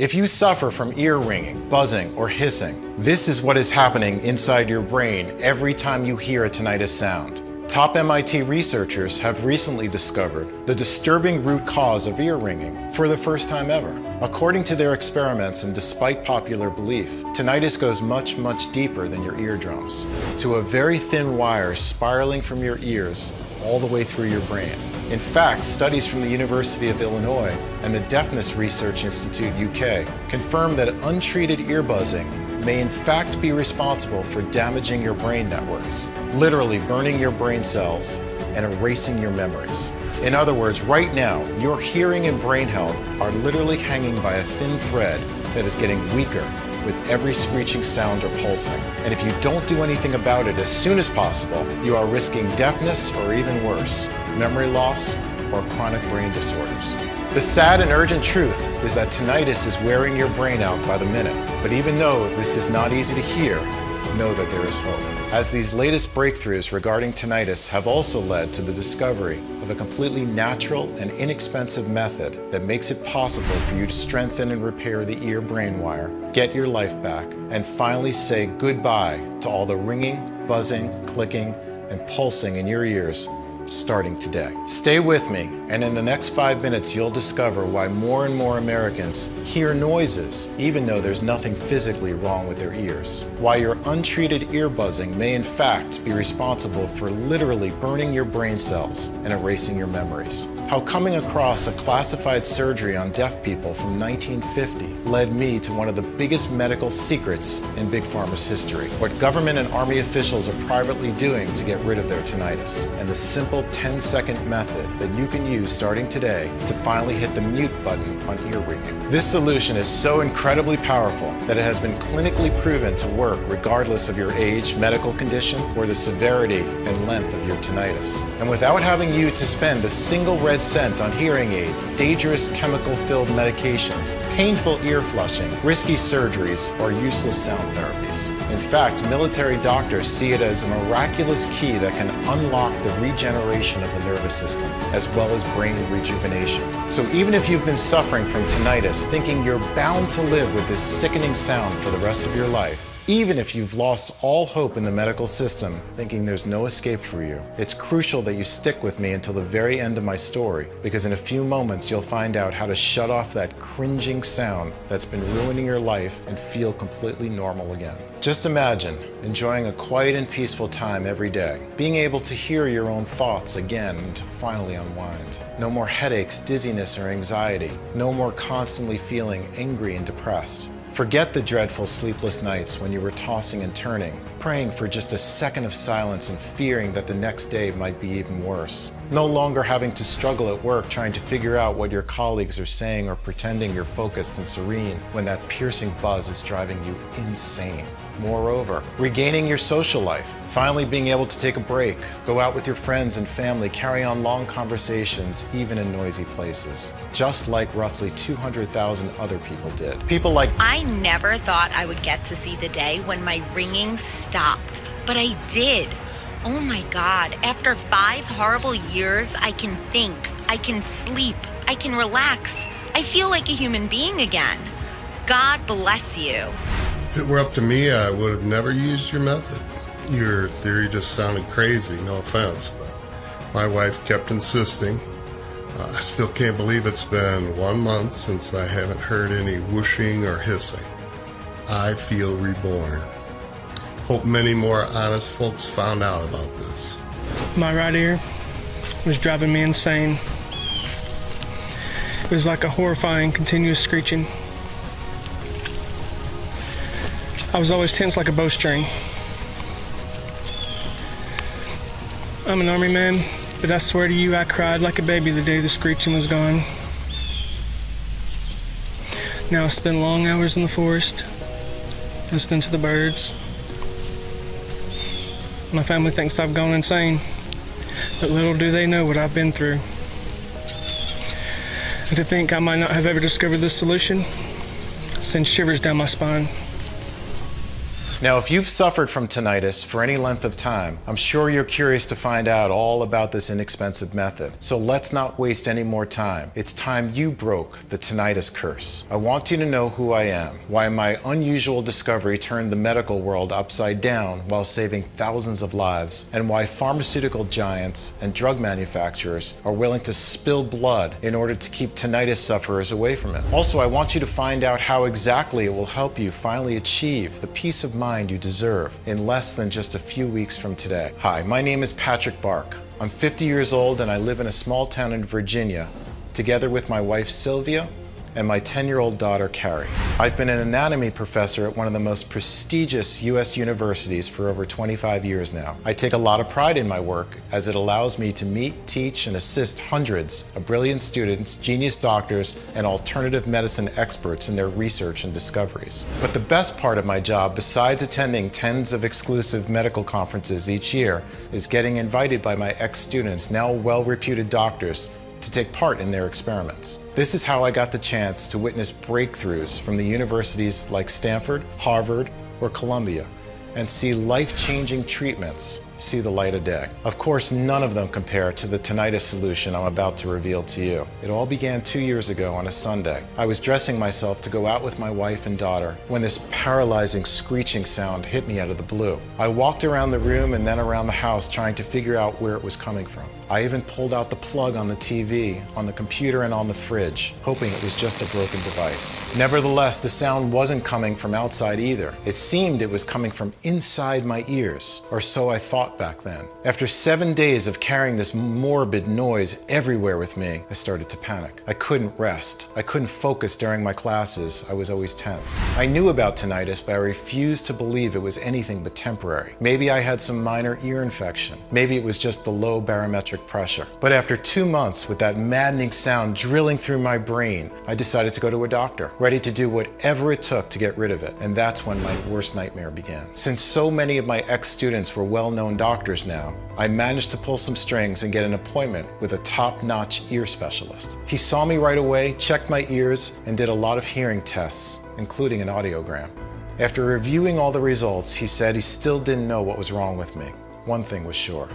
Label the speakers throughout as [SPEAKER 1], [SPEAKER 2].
[SPEAKER 1] If you suffer from ear ringing, buzzing, or hissing, this is what is happening inside your brain every time you hear a tinnitus sound. Top MIT researchers have recently discovered the disturbing root cause of ear ringing for the first time ever. According to their experiments, and despite popular belief, tinnitus goes much, much deeper than your eardrums, to a very thin wire spiraling from your ears all the way through your brain. In fact, studies from the University of Illinois and the Deafness Research Institute UK confirm that untreated ear buzzing may in fact be responsible for damaging your brain networks, literally burning your brain cells and erasing your memories. In other words, right now, your hearing and brain health are literally hanging by a thin thread that is getting weaker with every screeching sound or pulsing. And if you don't do anything about it as soon as possible, you are risking deafness or even worse, memory loss or chronic brain disorders. The sad and urgent truth is that tinnitus is wearing your brain out by the minute. But even though this is not easy to hear, know that there is hope. As these latest breakthroughs regarding tinnitus have also led to the discovery of a completely natural and inexpensive method that makes it possible for you to strengthen and repair the ear-brain wire, get your life back, and finally say goodbye to all the ringing, buzzing, clicking, and pulsing in your ears, starting today. Stay with me, and in the next 5 minutes you'll discover why more and more Americans hear noises even though there's nothing physically wrong with their ears. Why your untreated ear buzzing may in fact be responsible for literally burning your brain cells and erasing your memories. How coming across a classified surgery on deaf people from 1950 led me to one of the biggest medical secrets in Big Pharma's history. What government and army officials are privately doing to get rid of their tinnitus, and the simple 10-second method that you can use starting today to finally hit the mute button on ear ringing. This solution is so incredibly powerful that it has been clinically proven to work regardless of your age, medical condition, or the severity and length of your tinnitus. And without having you to spend a single red cent on hearing aids, dangerous chemical-filled medications, painful ear flushing, risky surgeries, or useless sound therapies. In fact, military doctors see it as a miraculous key that can unlock the regeneration of the nervous system, as well as brain rejuvenation. So even if you've been suffering from tinnitus, thinking you're bound to live with this sickening sound for the rest of your life, even if you've lost all hope in the medical system, thinking there's no escape for you, it's crucial that you stick with me until the very end of my story, because in a few moments you'll find out how to shut off that cringing sound that's been ruining your life and feel completely normal again. Just imagine enjoying a quiet and peaceful time every day, being able to hear your own thoughts again and to finally unwind. No more headaches, dizziness, or anxiety. No more constantly feeling angry and depressed. Forget the dreadful sleepless nights when you were tossing and turning, praying for just a second of silence and fearing that the next day might be even worse. No longer having to struggle at work trying to figure out what your colleagues are saying or pretending you're focused and serene when that piercing buzz is driving you insane. Moreover, regaining your social life, finally being able to take a break, go out with your friends and family, carry on long conversations, even in noisy places, just like roughly 200,000 other people did. People like,
[SPEAKER 2] I never thought I would get to see the day when my ringing stopped, but I did. Oh my God, after 5 horrible years, I can think, I can sleep, I can relax. I feel like a human being again. God bless you.
[SPEAKER 3] If it were up to me, I would have never used your method. Your theory just sounded crazy, no offense, but my wife kept insisting. I still can't believe it's been 1 month since I haven't heard any whooshing or hissing. I feel reborn. Hope many more honest folks found out about this.
[SPEAKER 4] My right ear was driving me insane. It was like a horrifying, continuous screeching. I was always tense like a bowstring. I'm an army man, but I swear to you, I cried like a baby the day the screeching was gone. Now I spend long hours in the forest, listening to the birds. My family thinks I've gone insane, but little do they know what I've been through. And to think I might not have ever discovered this solution sends shivers down my spine.
[SPEAKER 1] Now, if you've suffered from tinnitus for any length of time, I'm sure you're curious to find out all about this inexpensive method. So let's not waste any more time. It's time you broke the tinnitus curse. I want you to know who I am, why my unusual discovery turned the medical world upside down while saving thousands of lives, and why pharmaceutical giants and drug manufacturers are willing to spill blood in order to keep tinnitus sufferers away from it. Also, I want you to find out how exactly it will help you finally achieve the peace of mind you deserve in less than just a few weeks from today. Hi, my name is Patrick Bark. I'm 50 years old and I live in a small town in Virginia, together with my wife Sylvia and my 10-year-old daughter Carrie. I've been an anatomy professor at one of the most prestigious U.S. universities for over 25 years now. I take a lot of pride in my work as it allows me to meet, teach, and assist hundreds of brilliant students, genius doctors, and alternative medicine experts in their research and discoveries. But the best part of my job, besides attending tens of exclusive medical conferences each year, is getting invited by my ex-students, now well-reputed doctors, to take part in their experiments. This is how I got the chance to witness breakthroughs from the universities like Stanford, Harvard, or Columbia, and see life-changing treatments see the light of day. Of course, none of them compare to the tinnitus solution I'm about to reveal to you. It all began 2 years ago on a Sunday. I was dressing myself to go out with my wife and daughter when this paralyzing screeching sound hit me out of the blue. I walked around the room and then around the house trying to figure out where it was coming from. I even pulled out the plug on the TV, on the computer, and on the fridge, hoping it was just a broken device. Nevertheless, the sound wasn't coming from outside either. It seemed it was coming from inside my ears, or so I thought back then. After 7 days of carrying this morbid noise everywhere with me, I started to panic. I couldn't rest. I couldn't focus during my classes. I was always tense. I knew about tinnitus, but I refused to believe it was anything but temporary. Maybe I had some minor ear infection. Maybe it was just the low barometric pressure. But after 2 months with that maddening sound drilling through my brain, I decided to go to a doctor, ready to do whatever it took to get rid of it. And that's when my worst nightmare began. Since so many of my ex-students were well-known doctors now, I managed to pull some strings and get an appointment with a top-notch ear specialist. He saw me right away, checked my ears, and did a lot of hearing tests, including an audiogram. After reviewing all the results, he said he still didn't know what was wrong with me. One thing was sure.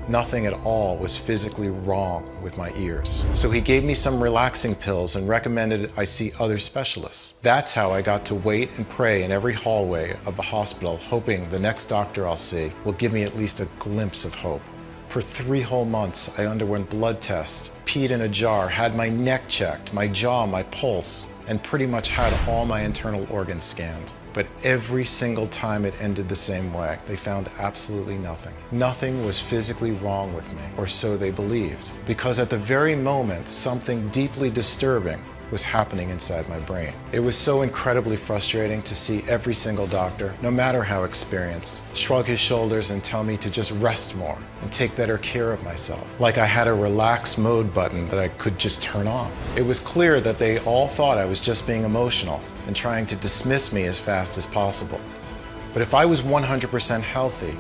[SPEAKER 1] Nothing at all was physically wrong with my ears. So he gave me some relaxing pills and recommended I see other specialists. That's how I got to wait and pray in every hallway of the hospital, hoping the next doctor I'll see will give me at least a glimpse of hope. For 3 whole months, I underwent blood tests, peed in a jar, had my neck checked, my jaw, my pulse, and pretty much had all my internal organs scanned. But every single time it ended the same way. They found absolutely nothing. Nothing was physically wrong with me, or so they believed, because at the very moment, something deeply disturbing was happening inside my brain. It was so incredibly frustrating to see every single doctor, no matter how experienced, shrug his shoulders and tell me to just rest more and take better care of myself, like I had a relax mode button that I could just turn on. It was clear that they all thought I was just being emotional and trying to dismiss me as fast as possible. But if I was 100% healthy,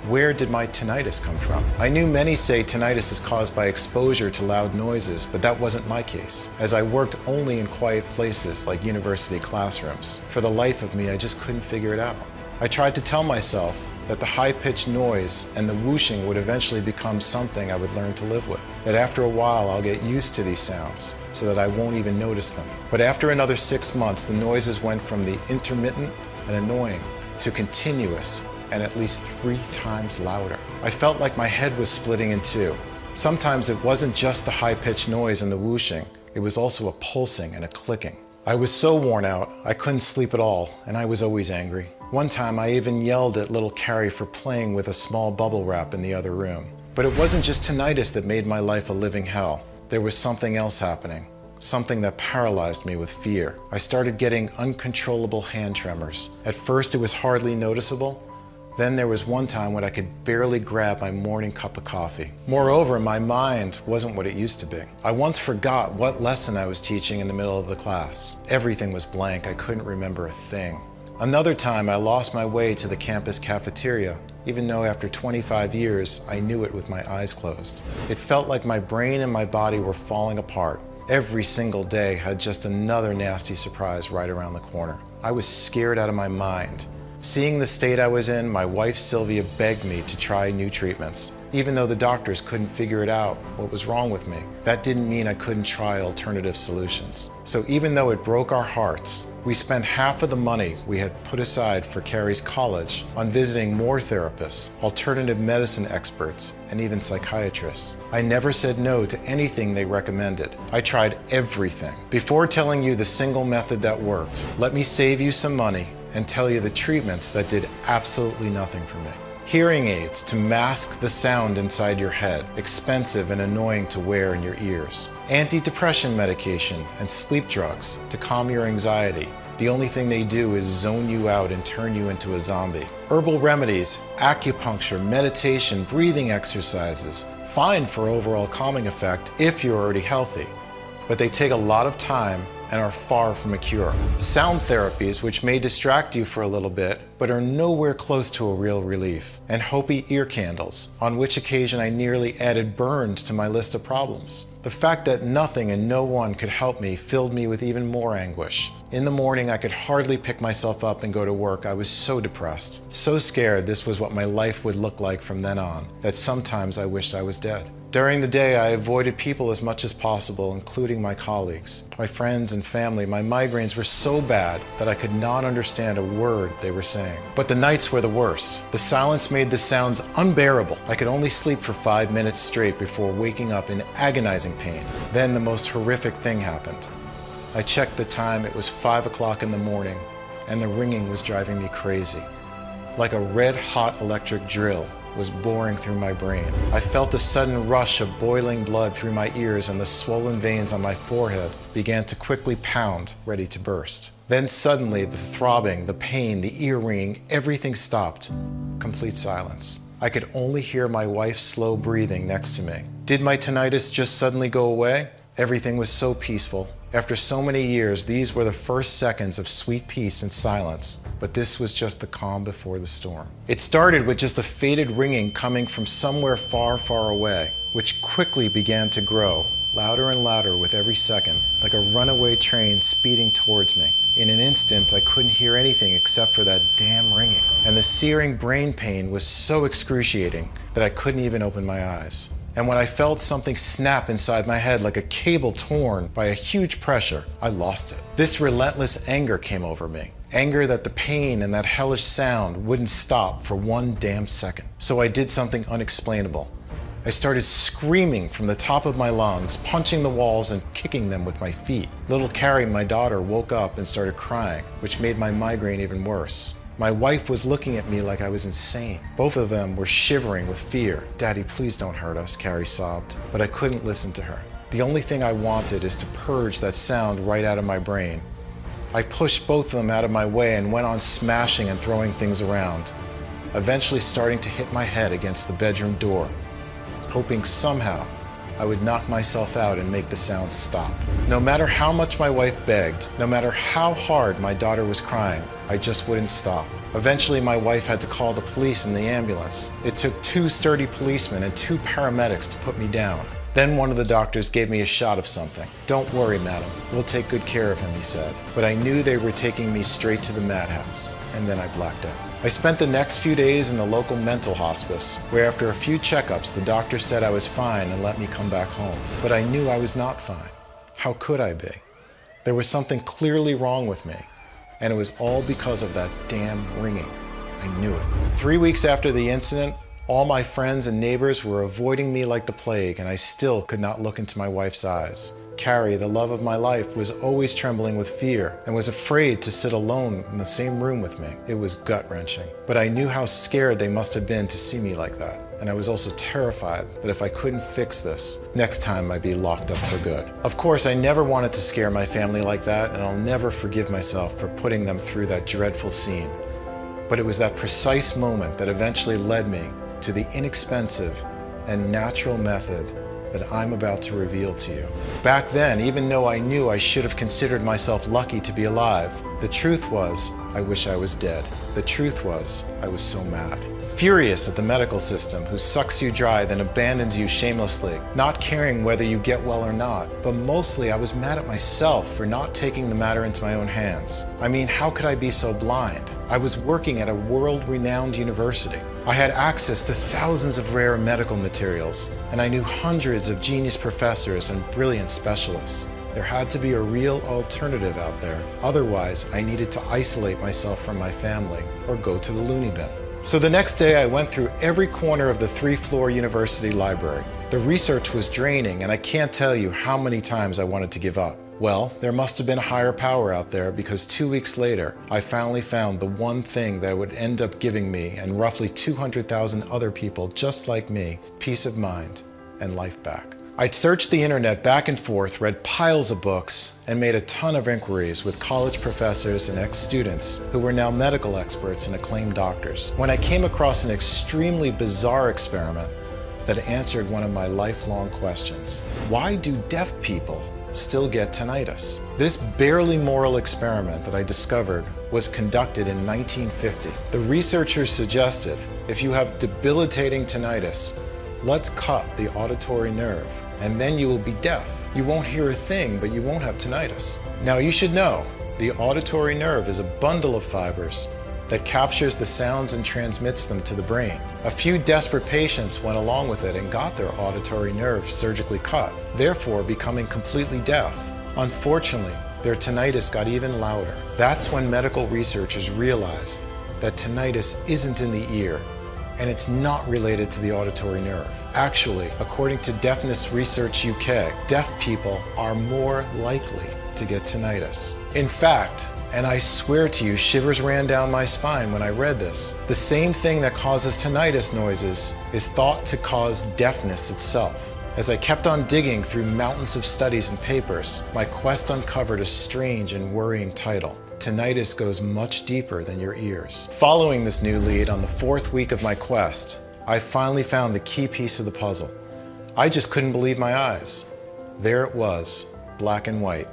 [SPEAKER 1] where did my tinnitus come from? I knew many say tinnitus is caused by exposure to loud noises, but that wasn't my case, as I worked only in quiet places like university classrooms. For the life of me, I just couldn't figure it out. I tried to tell myself that the high-pitched noise and the whooshing would eventually become something I would learn to live with. That after a while, I'll get used to these sounds so that I won't even notice them. But after another 6 months, the noises went from the intermittent and annoying to continuous and at least 3 times louder. I felt like my head was splitting in two. Sometimes it wasn't just the high-pitched noise and the whooshing, it was also a pulsing and a clicking. I was so worn out, I couldn't sleep at all, and I was always angry. One time I even yelled at little Carrie for playing with a small bubble wrap in the other room. But it wasn't just tinnitus that made my life a living hell. There was something else happening. Something that paralyzed me with fear. I started getting uncontrollable hand tremors. At first it was hardly noticeable. Then there was one time when I could barely grab my morning cup of coffee. Moreover, my mind wasn't what it used to be. I once forgot what lesson I was teaching in the middle of the class. Everything was blank. I couldn't remember a thing. Another time I lost my way to the campus cafeteria, even though after 25 years I knew it with my eyes closed. It felt like my brain and my body were falling apart. Every single day had just another nasty surprise right around the corner. I was scared out of my mind. Seeing the state I was in, my wife Sylvia begged me to try new treatments. Even though the doctors couldn't figure it out, what was wrong with me, that didn't mean I couldn't try alternative solutions. So even though it broke our hearts, we spent half of the money we had put aside for Carrie's college on visiting more therapists, alternative medicine experts, and even psychiatrists. I never said no to anything they recommended. I tried everything. Before telling you the single method that worked, let me save you some money and tell you the treatments that did absolutely nothing for me. Hearing aids to mask the sound inside your head, expensive and annoying to wear in your ears. Antidepressant medication and sleep drugs to calm your anxiety. The only thing they do is zone you out and turn you into a zombie. Herbal remedies, acupuncture, meditation, breathing exercises. Fine for overall calming effect if you're already healthy, but they take a lot of time and are far from a cure. Sound therapies, which may distract you for a little bit, but are nowhere close to a real relief. And Hopi ear candles, on which occasion I nearly added burns to my list of problems. The fact that nothing and no one could help me filled me with even more anguish. In the morning, I could hardly pick myself up and go to work. I was so depressed, so scared this was what my life would look like from then on, that sometimes I wished I was dead. During the day, I avoided people as much as possible, including my colleagues, my friends and family. My migraines were so bad that I could not understand a word they were saying. But the nights were the worst. The silence made the sounds unbearable. I could only sleep for 5 minutes straight before waking up in agonizing pain. Then the most horrific thing happened. I checked the time, it was 5 o'clock in the morning, and the ringing was driving me crazy. Like a red-hot electric drill was boring through my brain. I felt a sudden rush of boiling blood through my ears, and the swollen veins on my forehead began to quickly pound, ready to burst. Then suddenly the throbbing, the pain, the ear ringing, everything stopped. Complete silence. I could only hear my wife's slow breathing next to me. Did my tinnitus just suddenly go away? Everything was so peaceful. After so many years, these were the first seconds of sweet peace and silence, but this was just the calm before the storm. It started with just a faded ringing coming from somewhere far, far away, which quickly began to grow, louder and louder with every second, like a runaway train speeding towards me. In an instant, I couldn't hear anything except for that damn ringing, and the searing brain pain was so excruciating that I couldn't even open my eyes. And when I felt something snap inside my head like a cable torn by a huge pressure, I lost it. This relentless anger came over me. Anger that the pain and that hellish sound wouldn't stop for one damn second. So I did something unexplainable. I started screaming from the top of my lungs, punching the walls and kicking them with my feet. Little Carrie, my daughter, woke up and started crying, which made my migraine even worse. My wife was looking at me like I was insane. Both of them were shivering with fear. "Daddy, please don't hurt us," Carrie sobbed. But I couldn't listen to her. The only thing I wanted is to purge that sound right out of my brain. I pushed both of them out of my way and went on smashing and throwing things around, eventually starting to hit my head against the bedroom door, hoping somehow I would knock myself out and make the sound stop. No matter how much my wife begged, no matter how hard my daughter was crying, I just wouldn't stop. Eventually, my wife had to call the police and the ambulance. It took 2 sturdy policemen and 2 paramedics to put me down. Then one of the doctors gave me a shot of something. "Don't worry, madam, we'll take good care of him," he said. But I knew they were taking me straight to the madhouse, and then I blacked out. I spent the next few days in the local mental hospice, where after a few checkups, the doctor said I was fine and let me come back home. But I knew I was not fine. How could I be? There was something clearly wrong with me, and it was all because of that damn ringing. I knew it. 3 weeks after the incident, all my friends and neighbors were avoiding me like the plague, and I still could not look into my wife's eyes. Carrie, the love of my life, was always trembling with fear and was afraid to sit alone in the same room with me. It was gut-wrenching. But I knew how scared they must have been to see me like that. And I was also terrified that if I couldn't fix this, next time I'd be locked up for good. Of course, I never wanted to scare my family like that, and I'll never forgive myself for putting them through that dreadful scene. But it was that precise moment that eventually led me to the inexpensive and natural method that I'm about to reveal to you. Back then, even though I knew I should have considered myself lucky to be alive, the truth was, I wish I was dead. The truth was, I was so mad. Furious at the medical system, who sucks you dry then abandons you shamelessly, not caring whether you get well or not. But mostly I was mad at myself for not taking the matter into my own hands. I mean, how could I be so blind? I was working at a world-renowned university. I had access to thousands of rare medical materials, and I knew hundreds of genius professors and brilliant specialists. There had to be a real alternative out there. Otherwise, I needed to isolate myself from my family or go to the loony bin. So the next day, I went through every corner of the 3-floor university library. The research was draining, and I can't tell you how many times I wanted to give up. Well, there must have been a higher power out there, because 2 weeks later, I finally found the one thing that would end up giving me and roughly 200,000 other people just like me peace of mind and life back. I'd searched the internet back and forth, read piles of books, and made a ton of inquiries with college professors and ex-students who were now medical experts and acclaimed doctors, when I came across an extremely bizarre experiment that answered one of my lifelong questions. Why do deaf people still get tinnitus? This barely moral experiment that I discovered was conducted in 1950. The researchers suggested if you have debilitating tinnitus, let's cut the auditory nerve, and then you will be deaf. You won't hear a thing, but you won't have tinnitus. Now you should know, the auditory nerve is a bundle of fibers that captures the sounds and transmits them to the brain. A few desperate patients went along with it and got their auditory nerve surgically cut, therefore becoming completely deaf. Unfortunately, their tinnitus got even louder. That's when medical researchers realized that tinnitus isn't in the ear, and it's not related to the auditory nerve. Actually, according to Deafness Research UK, deaf people are more likely to get tinnitus. In fact, and I swear to you, shivers ran down my spine when I read this, the same thing that causes tinnitus noises is thought to cause deafness itself. As I kept on digging through mountains of studies and papers, my quest uncovered a strange and worrying title. Tinnitus goes much deeper than your ears. Following this new lead on the 4th week of my quest, I finally found the key piece of the puzzle. I just couldn't believe my eyes. There it was, black and white.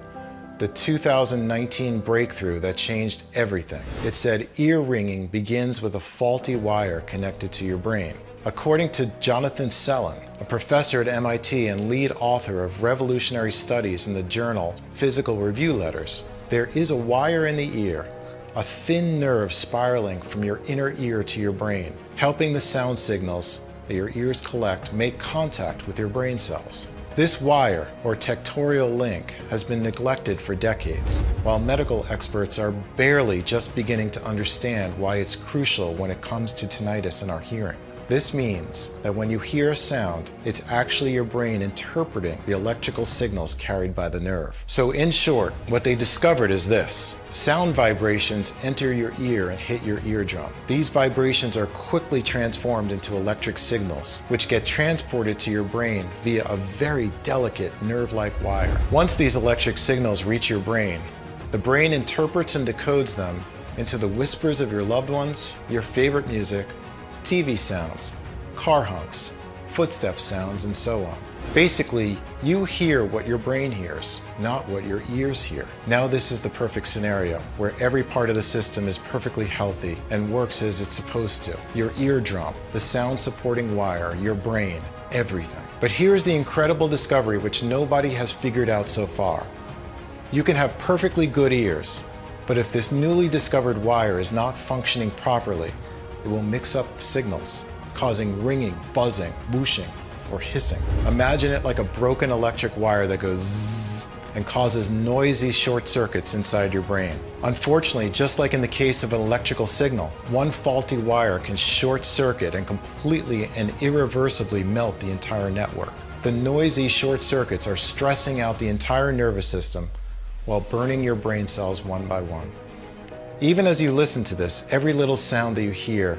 [SPEAKER 1] The 2019 breakthrough that changed everything. It said ear ringing begins with a faulty wire connected to your brain. According to Jonathan Sellin, a professor at MIT and lead author of revolutionary studies in the journal Physical Review Letters, there is a wire in the ear, a thin nerve spiraling from your inner ear to your brain, helping the sound signals that your ears collect make contact with your brain cells. This wire, or tectorial link, has been neglected for decades, while medical experts are barely just beginning to understand why it's crucial when it comes to tinnitus in our hearing. This means that when you hear a sound, it's actually your brain interpreting the electrical signals carried by the nerve. So in short, what they discovered is this. Sound vibrations enter your ear and hit your eardrum. These vibrations are quickly transformed into electric signals, which get transported to your brain via a very delicate nerve-like wire. Once these electric signals reach your brain, the brain interprets and decodes them into the whispers of your loved ones, your favorite music, TV sounds, car honks, footstep sounds, and so on. Basically, you hear what your brain hears, not what your ears hear. Now this is the perfect scenario, where every part of the system is perfectly healthy and works as it's supposed to. Your eardrum, the sound supporting wire, your brain, everything. But here's the incredible discovery which nobody has figured out so far. You can have perfectly good ears, but if this newly discovered wire is not functioning properly, it will mix up signals, causing ringing, buzzing, whooshing, or hissing. Imagine it like a broken electric wire that goes zzz and causes noisy short circuits inside your brain. Unfortunately, just like in the case of an electrical signal, one faulty wire can short circuit and completely and irreversibly melt the entire network. The noisy short circuits are stressing out the entire nervous system while burning your brain cells one by one. Even as you listen to this, every little sound that you hear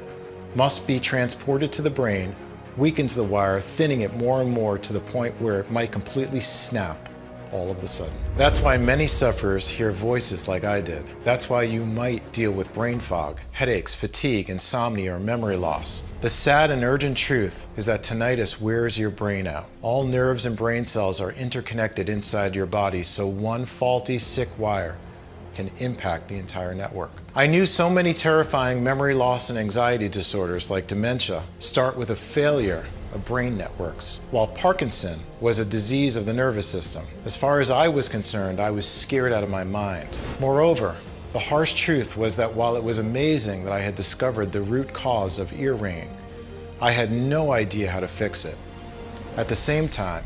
[SPEAKER 1] must be transported to the brain, weakens the wire, thinning it more and more to the point where it might completely snap all of a sudden. That's why many sufferers hear voices like I did. That's why you might deal with brain fog, headaches, fatigue, insomnia, or memory loss. The sad and urgent truth is that tinnitus wears your brain out. All nerves and brain cells are interconnected inside your body, so one faulty, sick wire can impact the entire network. I knew so many terrifying memory loss and anxiety disorders like dementia start with a failure of brain networks, while Parkinson was a disease of the nervous system. As far as I was concerned, I was scared out of my mind. Moreover, The harsh truth was that while it was amazing that I had discovered the root cause of ear ringing, I had no idea how to fix it. At the same time,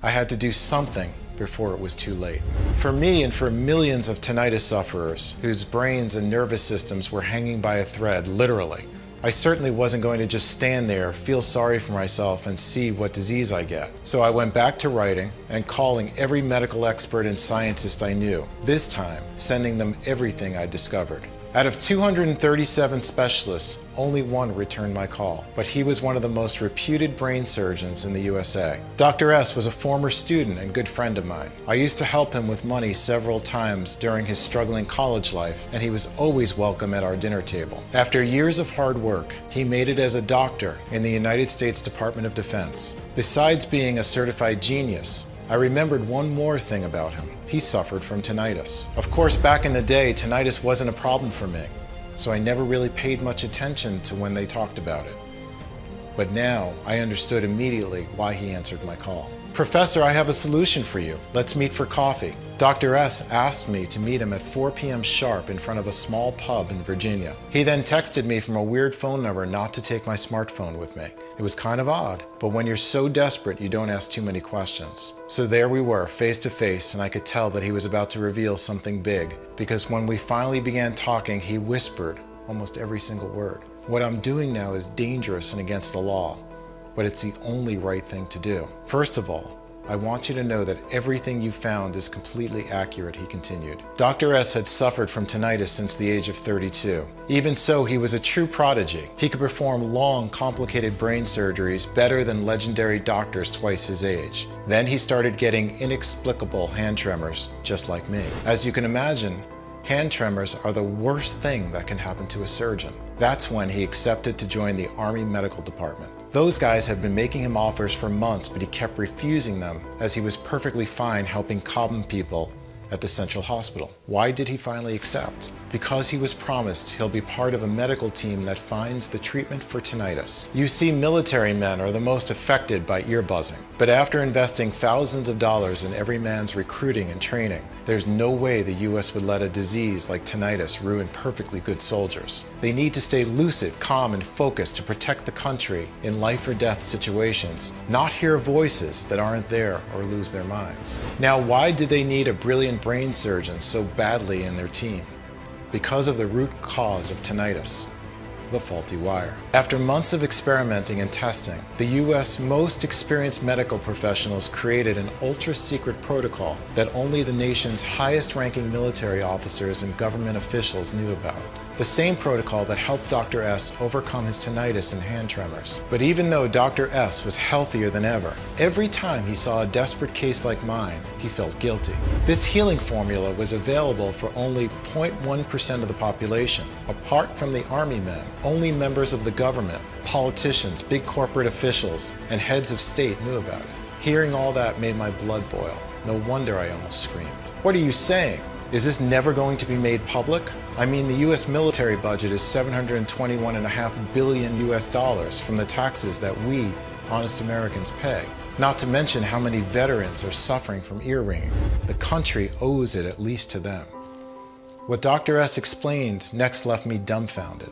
[SPEAKER 1] I had to do something before it was too late. For me and for millions of tinnitus sufferers whose brains and nervous systems were hanging by a thread, literally, I certainly wasn't going to just stand there, feel sorry for myself, and see what disease I get. So I went back to writing and calling every medical expert and scientist I knew, this time sending them everything I'd discovered. Out of 237 specialists, only one returned my call, but he was one of the most reputed brain surgeons in the USA. Dr. S was a former student and good friend of mine. I used to help him with money several times during his struggling college life, and he was always welcome at our dinner table. After years of hard work, he made it as a doctor in the United States Department of Defense. Besides being a certified genius, I remembered one more thing about him. He suffered from tinnitus. Of course, back in the day, tinnitus wasn't a problem for me, so I never really paid much attention to when they talked about it. But now, I understood immediately why he answered my call. "Professor, I have a solution for you. Let's meet for coffee." Dr. S asked me to meet him at 4 p.m. sharp in front of a small pub in Virginia. He then texted me from a weird phone number not to take my smartphone with me. It was kind of odd, but when you're so desperate, you don't ask too many questions. So there we were, face to face, and I could tell that he was about to reveal something big, because when we finally began talking, he whispered almost every single word. "What I'm doing now is dangerous and against the law, but it's the only right thing to do. First of all, I want you to know that everything you found is completely accurate," he continued. Dr. S had suffered from tinnitus since the age of 32. Even so, he was a true prodigy. He could perform long, complicated brain surgeries better than legendary doctors twice his age. Then he started getting inexplicable hand tremors, just like me. As you can imagine, hand tremors are the worst thing that can happen to a surgeon. That's when he accepted to join the Army Medical Department. Those guys had been making him offers for months, but he kept refusing them as he was perfectly fine helping Cobham people at the Central Hospital. Why did he finally accept? Because he was promised he'll be part of a medical team that finds the treatment for tinnitus. You see, military men are the most affected by ear buzzing, but after investing thousands of dollars in every man's recruiting and training, there's no way the US would let a disease like tinnitus ruin perfectly good soldiers. They need to stay lucid, calm, and focused to protect the country in life or death situations, not hear voices that aren't there or lose their minds. Now, why did they need a brilliant brain surgeon so badly in their team? Because of the root cause of tinnitus, the faulty wire. After months of experimenting and testing, the US most experienced medical professionals created an ultra-secret protocol that only the nation's highest-ranking military officers and government officials knew about. The same protocol that helped Dr. S overcome his tinnitus and hand tremors. But even though Dr. S was healthier than ever, every time he saw a desperate case like mine, he felt guilty. This healing formula was available for only 0.1% of the population. Apart from the Army men, only members of the government, politicians, big corporate officials, and heads of state knew about it. Hearing all that made my blood boil. No wonder I almost screamed. "What are you saying? Is this never going to be made public? I mean, the US military budget is $721.5 billion US from the taxes that we, honest Americans, pay. Not to mention how many veterans are suffering from ear ringing. The country owes it at least to them." What Dr. S explained next left me dumbfounded.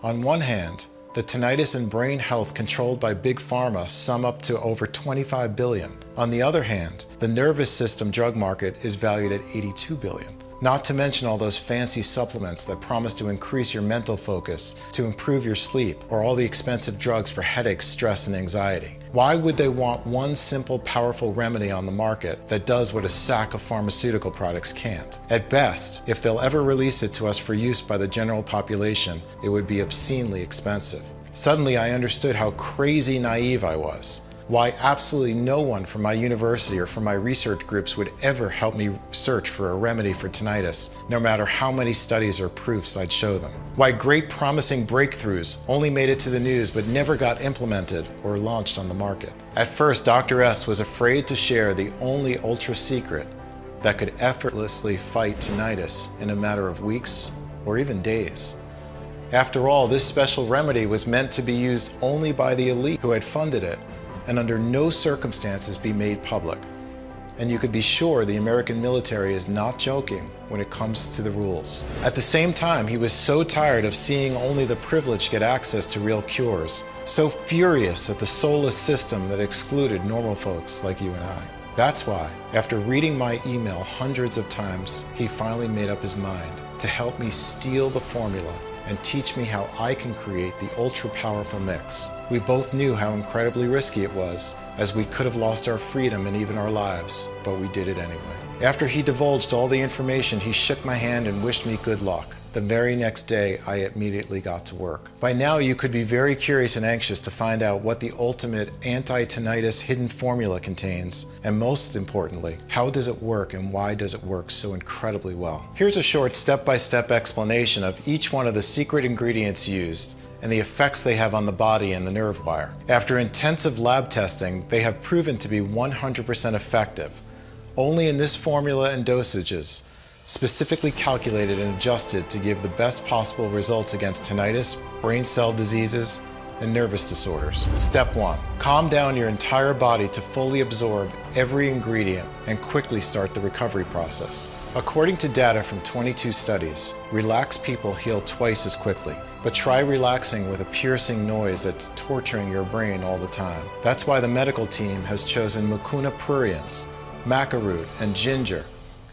[SPEAKER 1] On one hand, the tinnitus and brain health controlled by Big Pharma sum up to over $25 billion. On the other hand, the nervous system drug market is valued at $82 billion. Not to mention all those fancy supplements that promise to increase your mental focus, to improve your sleep, or all the expensive drugs for headaches, stress, and anxiety. Why would they want one simple, powerful remedy on the market that does what a sack of pharmaceutical products can't? At best, if they'll ever release it to us for use by the general population, it would be obscenely expensive. Suddenly, I understood how crazy naive I was. Why absolutely no one from my university or from my research groups would ever help me search for a remedy for tinnitus, no matter how many studies or proofs I'd show them. Why great promising breakthroughs only made it to the news but never got implemented or launched on the market. At first, Dr. S was afraid to share the only ultra secret that could effortlessly fight tinnitus in a matter of weeks or even days. After all, this special remedy was meant to be used only by the elite who had funded it, and under no circumstances be made public. And you could be sure the American military is not joking when it comes to the rules. At the same time, he was so tired of seeing only the privileged get access to real cures, so furious at the soulless system that excluded normal folks like you and I. That's why, after reading my email hundreds of times, he finally made up his mind to help me steal the formula and teach me how I can create the ultra-powerful mix. We both knew how incredibly risky it was, as we could have lost our freedom and even our lives, but we did it anyway. After he divulged all the information, he shook my hand and wished me good luck. The very next day, I immediately got to work. By now, you could be very curious and anxious to find out what the ultimate anti-tinnitus hidden formula contains, and most importantly, how does it work and why does it work so incredibly well? Here's a short step-by-step explanation of each one of the secret ingredients used and the effects they have on the body and the nerve wire. After intensive lab testing, they have proven to be 100% effective. Only in this formula and dosages, specifically calculated and adjusted to give the best possible results against tinnitus, brain cell diseases, and nervous disorders. Step 1. Calm down your entire body to fully absorb every ingredient and quickly start the recovery process. According to data from 22 studies, relaxed people heal twice as quickly. But try relaxing with a piercing noise that's torturing your brain all the time. That's why the medical team has chosen mucuna pruriens, maca root, and ginger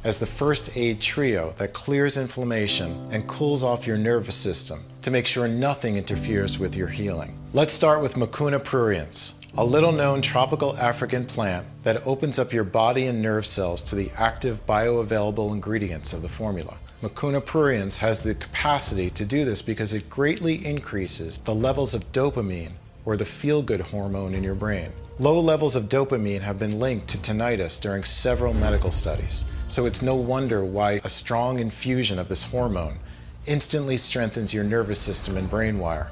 [SPEAKER 1] as the first aid trio that clears inflammation and cools off your nervous system to make sure nothing interferes with your healing. Let's start with mucuna pruriens, a little-known tropical African plant that opens up your body and nerve cells to the active bioavailable ingredients of the formula. Mucuna pruriens has the capacity to do this because it greatly increases the levels of dopamine, or the feel-good hormone in your brain. Low levels of dopamine have been linked to tinnitus during several medical studies, so it's no wonder why a strong infusion of this hormone instantly strengthens your nervous system and brain wire,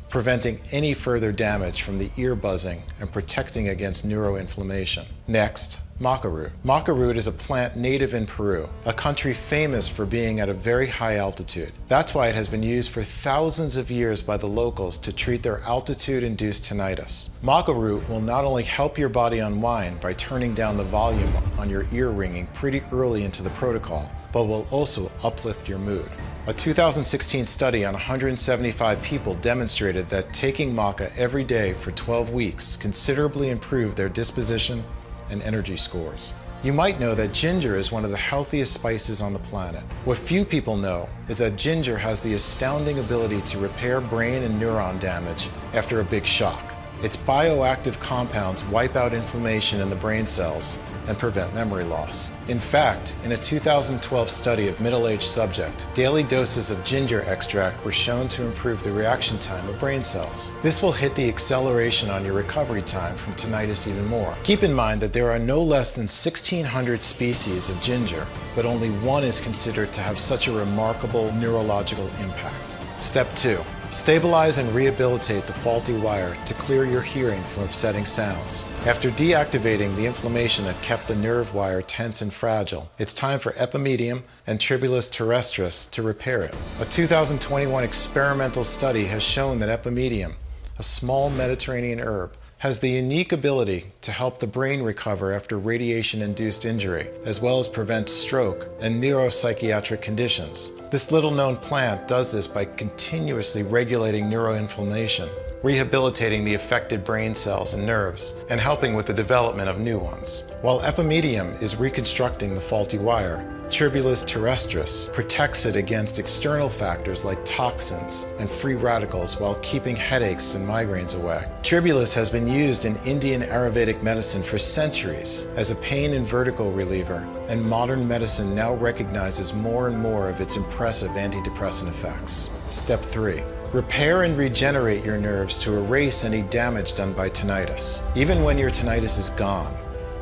[SPEAKER 1] preventing any further damage from the ear buzzing and protecting against neuroinflammation. Next, maca root. Maca root is a plant native in Peru, a country famous for being at a very high altitude. That's why it has been used for thousands of years by the locals to treat their altitude-induced tinnitus. Maca root will not only help your body unwind by turning down the volume on your ear ringing pretty early into the protocol, but will also uplift your mood. A 2016 study on 175 people demonstrated that taking maca every day for 12 weeks considerably improved their disposition and energy scores. You might know that ginger is one of the healthiest spices on the planet. What few people know is that ginger has the astounding ability to repair brain and neuron damage after a big shock. Its bioactive compounds wipe out inflammation in the brain cells and prevent memory loss. In fact, in a 2012 study of middle-aged subjects, daily doses of ginger extract were shown to improve the reaction time of brain cells. This will hit the acceleration on your recovery time from tinnitus even more. Keep in mind that there are no less than 1,600 species of ginger, but only one is considered to have such a remarkable neurological impact. Step 2. Stabilize and rehabilitate the faulty wire to clear your hearing from upsetting sounds. After deactivating the inflammation that kept the nerve wire tense and fragile, it's time for epimedium and tribulus terrestris to repair it. A 2021 experimental study has shown that epimedium, a small Mediterranean herb, has the unique ability to help the brain recover after radiation-induced injury, as well as prevent stroke and neuropsychiatric conditions. This little-known plant does this by continuously regulating neuroinflammation, rehabilitating the affected brain cells and nerves, and helping with the development of new ones. While epimedium is reconstructing the faulty wire, tribulus terrestris protects it against external factors like toxins and free radicals while keeping headaches and migraines away. Tribulus has been used in Indian Ayurvedic medicine for centuries as a pain and vertigo reliever, and modern medicine now recognizes more and more of its impressive antidepressant effects. Step 3. Repair and regenerate your nerves to erase any damage done by tinnitus. Even when your tinnitus is gone,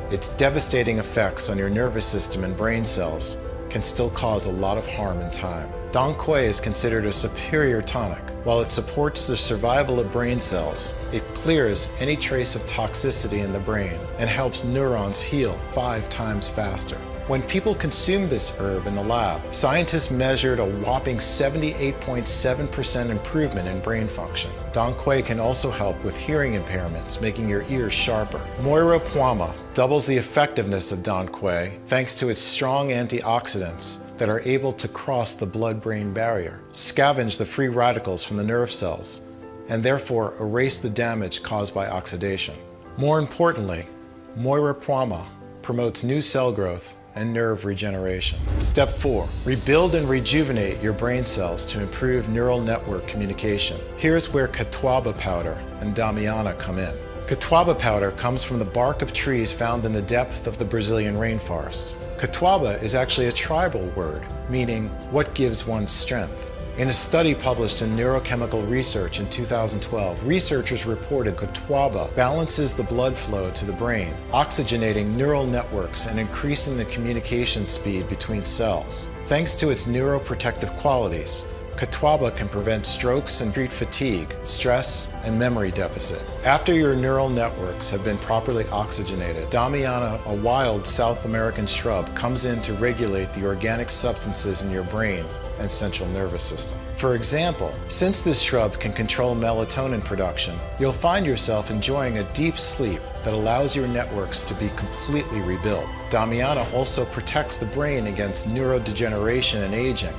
[SPEAKER 1] its devastating effects on your nervous system and brain cells can still cause a lot of harm in time. Dong Quai is considered a superior tonic. While it supports the survival of brain cells, it clears any trace of toxicity in the brain and helps neurons heal 5 times faster. When people consumed this herb in the lab, scientists measured a whopping 78.7% improvement in brain function. Dong Quai can also help with hearing impairments, making your ears sharper. Moira Puama doubles the effectiveness of Dong Quai thanks to its strong antioxidants that are able to cross the blood-brain barrier, scavenge the free radicals from the nerve cells, and therefore erase the damage caused by oxidation. More importantly, Moira Prama promotes new cell growth and nerve regeneration. Step 4. Rebuild and rejuvenate your brain cells to improve neural network communication. Here's where Quietum powder and Damiana come in. Quietum powder comes from the bark of trees found in the depth of the Brazilian rainforest. Quietum is actually a tribal word, meaning what gives one strength. In a study published in Neurochemical Research in 2012, researchers reported Quietum balances the blood flow to the brain, oxygenating neural networks and increasing the communication speed between cells. Thanks to its neuroprotective qualities, Quietum can prevent strokes and treat fatigue, stress, and memory deficit. After your neural networks have been properly oxygenated, Damiana, a wild South American shrub, comes in to regulate the organic substances in your brain and central nervous system. For example, since this shrub can control melatonin production, you'll find yourself enjoying a deep sleep that allows your networks to be completely rebuilt. Damiana also protects the brain against neurodegeneration and aging,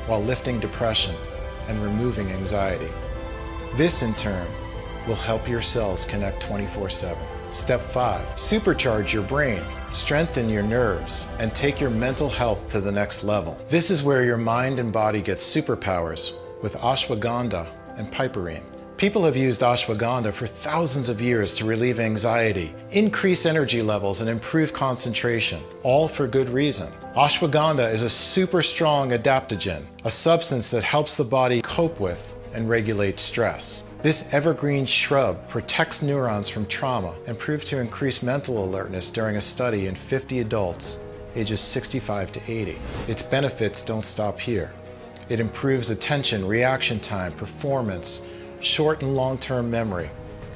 [SPEAKER 1] while lifting depression and removing anxiety. This, in turn, will help your cells connect 24/7. Step 5. Supercharge your brain, strengthen your nerves, and take your mental health to the next level. This is where your mind and body get superpowers with ashwagandha and piperine. People have used ashwagandha for thousands of years to relieve anxiety, increase energy levels, and improve concentration, all for good reason. Ashwagandha is a super strong adaptogen, a substance that helps the body cope with and regulate stress. This evergreen shrub protects neurons from trauma and proved to increase mental alertness during a study in 50 adults ages 65 to 80. Its benefits don't stop here. It improves attention, reaction time, performance, short and long-term memory,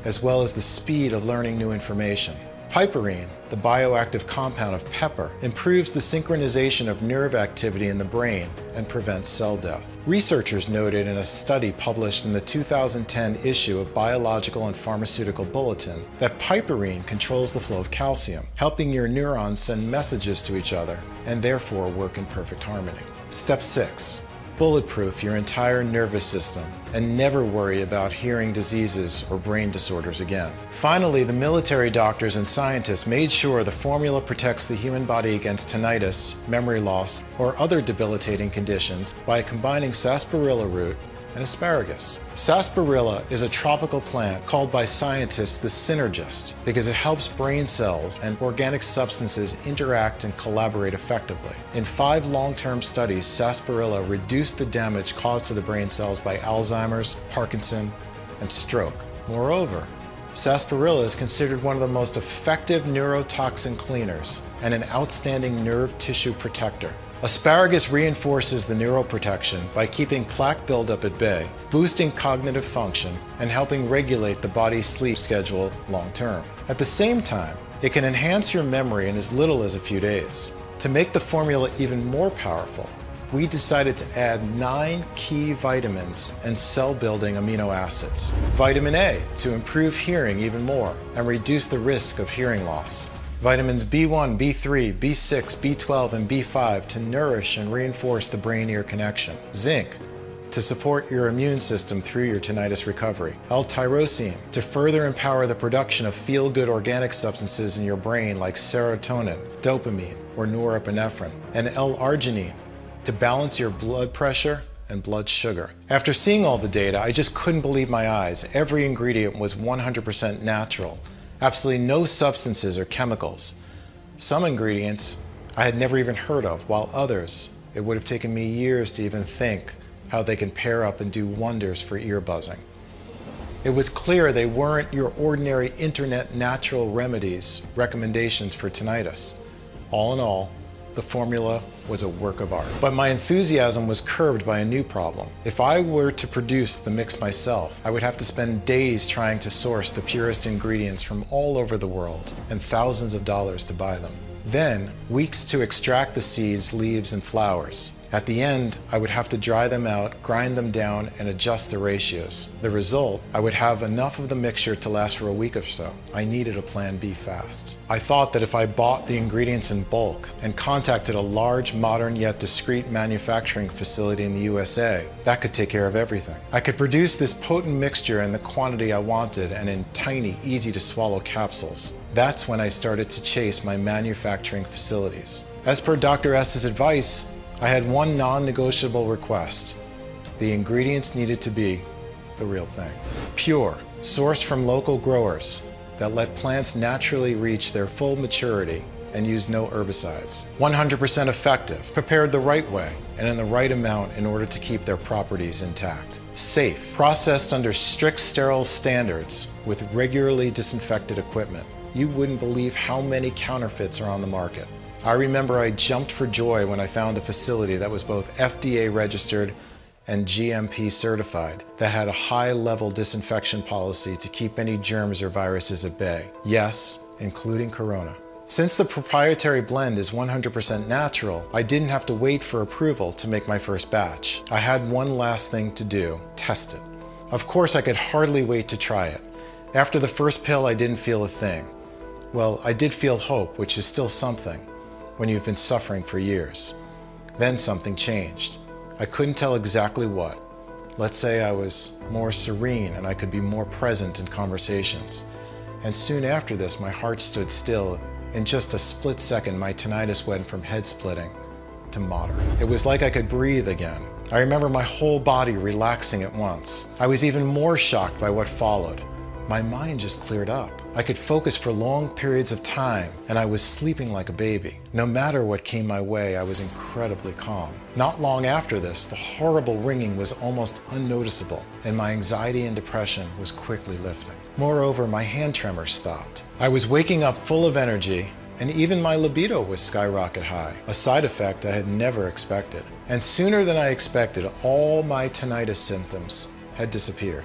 [SPEAKER 1] as well as the speed of learning new information. Piperine, the bioactive compound of pepper, improves the synchronization of nerve activity in the brain and prevents cell death. Researchers noted in a study published in the 2010 issue of Biological and Pharmaceutical Bulletin that piperine controls the flow of calcium, helping your neurons send messages to each other and therefore work in perfect harmony. Step 6. Bulletproof your entire nervous system and never worry about hearing diseases or brain disorders again. Finally, the military doctors and scientists made sure the formula protects the human body against tinnitus, memory loss, or other debilitating conditions by combining sarsaparilla root and asparagus. Sarsaparilla is a tropical plant called by scientists the synergist because it helps brain cells and organic substances interact and collaborate effectively. In 5 long-term studies, sarsaparilla reduced the damage caused to the brain cells by Alzheimer's, Parkinson, and stroke. Moreover, sarsaparilla is considered one of the most effective neurotoxin cleaners and an outstanding nerve tissue protector. Asparagus reinforces the neuroprotection by keeping plaque buildup at bay, boosting cognitive function, and helping regulate the body's sleep schedule long term. At the same time, it can enhance your memory in as little as a few days. To make the formula even more powerful, we decided to add 9 key vitamins and cell-building amino acids. Vitamin A to improve hearing even more and reduce the risk of hearing loss. Vitamins B1, B3, B6, B12, and B5 to nourish and reinforce the brain-ear connection. Zinc to support your immune system through your tinnitus recovery. L-tyrosine to further empower the production of feel-good organic substances in your brain like serotonin, dopamine, or norepinephrine. And L-arginine to balance your blood pressure and blood sugar. After seeing all the data, I just couldn't believe my eyes. Every ingredient was 100% natural. Absolutely no substances or chemicals. Some ingredients I had never even heard of, while others, it would have taken me years to even think how they can pair up and do wonders for ear buzzing. It was clear they weren't your ordinary internet natural remedies, recommendations for tinnitus. All in all, the formula was a work of art. But my enthusiasm was curbed by a new problem. If I were to produce the mix myself, I would have to spend days trying to source the purest ingredients from all over the world and thousands of dollars to buy them. Then, weeks to extract the seeds, leaves, and flowers. At the end, I would have to dry them out, grind them down, and adjust the ratios. The result, I would have enough of the mixture to last for a week or so. I needed a plan B fast. I thought that if I bought the ingredients in bulk and contacted a large, modern yet discreet manufacturing facility in the USA, that could take care of everything. I could produce this potent mixture in the quantity I wanted and in tiny, easy to swallow capsules. That's when I started to chase my manufacturing facilities. As per Dr. S's advice, I had one non-negotiable request. The ingredients needed to be the real thing. Pure, sourced from local growers that let plants naturally reach their full maturity and use no herbicides. 100% effective, prepared the right way and in the right amount in order to keep their properties intact. Safe, processed under strict sterile standards with regularly disinfected equipment. You wouldn't believe how many counterfeits are on the market. I remember I jumped for joy when I found a facility that was both FDA registered and GMP certified, that had a high-level disinfection policy to keep any germs or viruses at bay. Yes, including corona. Since the proprietary blend is 100% natural, I didn't have to wait for approval to make my first batch. I had one last thing to do: test it. Of course, I could hardly wait to try it. After the first pill, I didn't feel a thing. Well, I did feel hope, which is still something when you've been suffering for years. Then something changed. I couldn't tell exactly what. Let's say I was more serene and I could be more present in conversations. And soon after this, my heart stood still. In just a split second, my tinnitus went from head splitting to moderate. It was like I could breathe again. I remember my whole body relaxing at once. I was even more shocked by what followed. My mind just cleared up. I could focus for long periods of time, and I was sleeping like a baby. No matter what came my way, I was incredibly calm. Not long after this, the horrible ringing was almost unnoticeable, and my anxiety and depression was quickly lifting. Moreover, my hand tremors stopped. I was waking up full of energy, and even my libido was skyrocket high, a side effect I had never expected. And sooner than I expected, all my tinnitus symptoms had disappeared.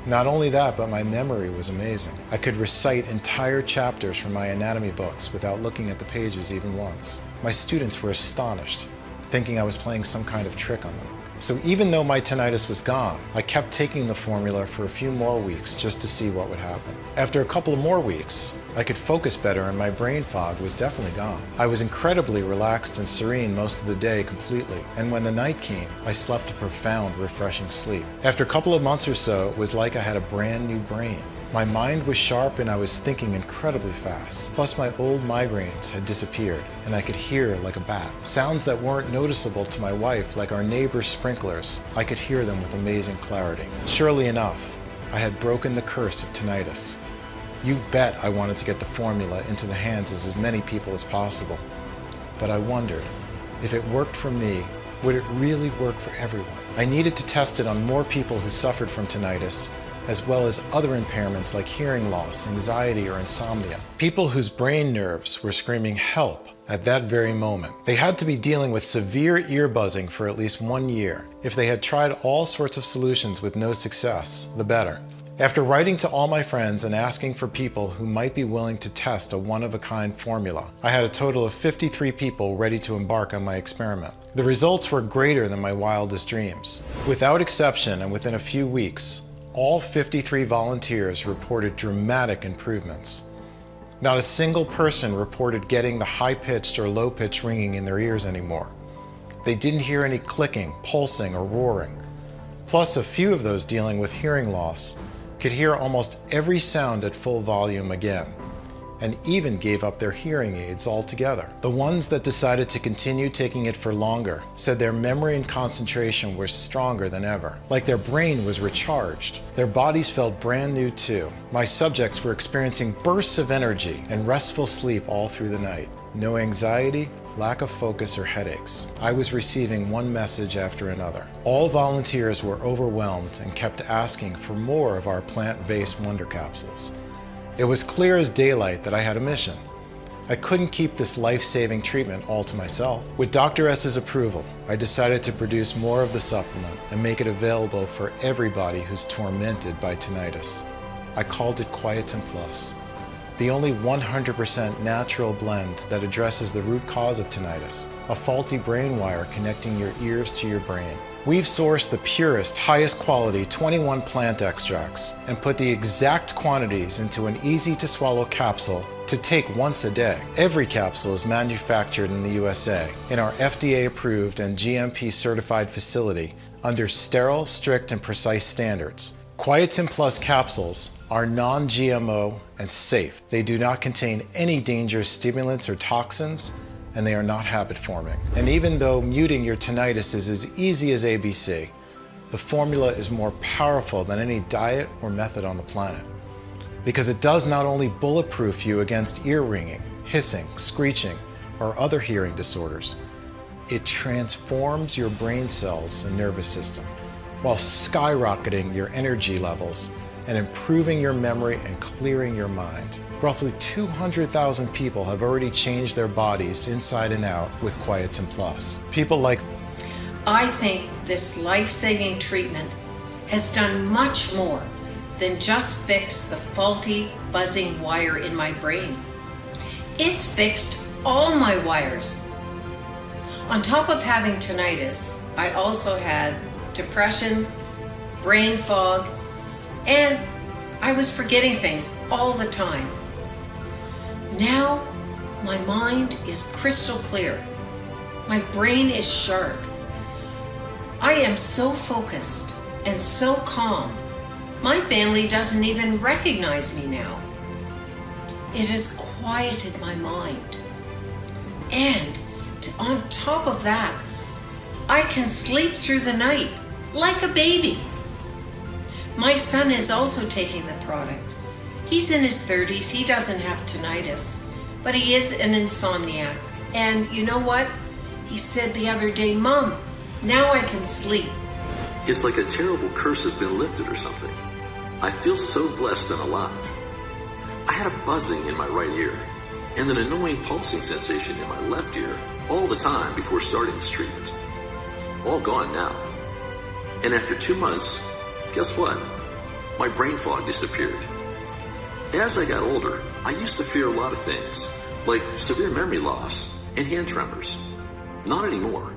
[SPEAKER 1] Not only that, but my memory was amazing. I could recite entire chapters from my anatomy books without looking at the pages even once. My students were astonished, thinking I was playing some kind of trick on them. So even though my tinnitus was gone, I kept taking the formula for a few more weeks just to see what would happen. After a couple of more weeks, I could focus better and my brain fog was definitely gone. I was incredibly relaxed and serene most of the day completely, and when the night came, I slept a profound, refreshing sleep. After a couple of months or so, it was like I had a brand new brain. My mind was sharp and I was thinking incredibly fast. Plus my old migraines had disappeared and I could hear like a bat. Sounds that weren't noticeable to my wife, like our neighbor's sprinklers, I could hear them with amazing clarity. Surely enough, I had broken the curse of tinnitus. You bet I wanted to get the formula into the hands of as many people as possible. But I wondered, if it worked for me, would it really work for everyone? I needed to test it on more people who suffered from tinnitus, as well as other impairments like hearing loss, anxiety, or insomnia. People whose brain nerves were screaming help at that very moment. They had to be dealing with severe ear buzzing for at least 1 year. If they had tried all sorts of solutions with no success, the better. After writing to all my friends and asking for people who might be willing to test a one-of-a-kind formula, I had a total of 53 people ready to embark on my experiment. The results were greater than my wildest dreams. Without exception, and within a few weeks, all 53 volunteers reported dramatic improvements. Not a single person reported getting the high-pitched or low-pitched ringing in their ears anymore. They didn't hear any clicking, pulsing, or roaring. Plus, a few of those dealing with hearing loss could hear almost every sound at full volume again, and even gave up their hearing aids altogether. The ones that decided to continue taking it for longer said their memory and concentration were stronger than ever, like their brain was recharged. Their bodies felt brand new too. My subjects were experiencing bursts of energy and restful sleep all through the night. No anxiety, lack of focus, or headaches. I was receiving one message after another. All volunteers were overwhelmed and kept asking for more of our plant-based wonder capsules. It was clear as daylight that I had a mission. I couldn't keep this life-saving treatment all to myself. With Dr. S's approval, I decided to produce more of the supplement and make it available for everybody who's tormented by tinnitus. I called it Quietum Plus. the only 100% natural blend that addresses the root cause of tinnitus, a faulty brain wire connecting your ears to your brain. We've sourced the purest, highest quality 21 plant extracts and put the exact quantities into an easy-to-swallow capsule to take once a day. Every capsule is manufactured in the USA in our FDA-approved and GMP-certified facility under sterile, strict, and precise standards. Quietum Plus capsules are non-GMO and safe. They do not contain any dangerous stimulants or toxins, and they are not habit-forming. And even though muting your tinnitus is as easy as ABC, the formula is more powerful than any diet or method on the planet. Because it does not only bulletproof you against ear ringing, hissing, screeching, or other hearing disorders, it transforms your brain cells and nervous system while skyrocketing your energy levels and improving your memory and clearing your mind. Roughly 200,000 people have already changed their bodies inside and out with Quietum Plus. People like...
[SPEAKER 5] I think this life-saving treatment has done much more than just fix the faulty buzzing wire in my brain. It's fixed all my wires. On top of having tinnitus, I also had depression, brain fog, and I was forgetting things all the time. Now, my mind is crystal clear. My brain is sharp. I am so focused and so calm. My family doesn't even recognize me now. It has quieted my mind. And on top of that, I can sleep through the night like a baby. My son is also taking the product. He's in his 30s. He doesn't have tinnitus, but he is an insomniac. And you know what? He said the other day, "Mom, now I can sleep."
[SPEAKER 6] It's like a terrible curse has been lifted or something. I feel so blessed and alive. I had a buzzing in my right ear and an annoying pulsing sensation in my left ear all the time before starting this treatment. All gone now. And after 2 months, guess what? My brain fog disappeared. As I got older, I used to fear a lot of things, like severe memory loss and hand tremors. Not anymore.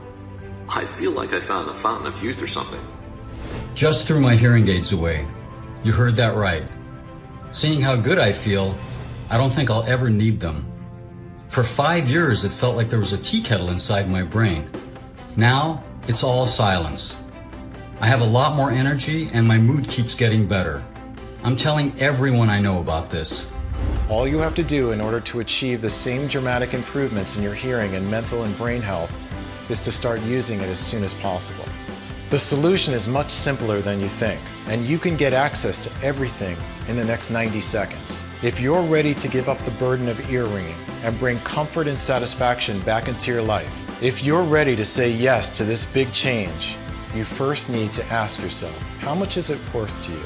[SPEAKER 6] I feel like I found the fountain of youth or something.
[SPEAKER 7] Just threw my hearing aids away. You heard that right. Seeing how good I feel, I don't think I'll ever need them. For 5 years, it felt like there was a tea kettle inside my brain. Now, it's all silence. I have a lot more energy and my mood keeps getting better. I'm telling everyone I know about this.
[SPEAKER 1] All you have to do in order to achieve the same dramatic improvements in your hearing and mental and brain health is to start using it as soon as possible. The solution is much simpler than you think, and you can get access to everything in the next 90 seconds. If you're ready to give up the burden of ear ringing and bring comfort and satisfaction back into your life, if you're ready to say yes to this big change, you first need to ask yourself, how much is it worth to you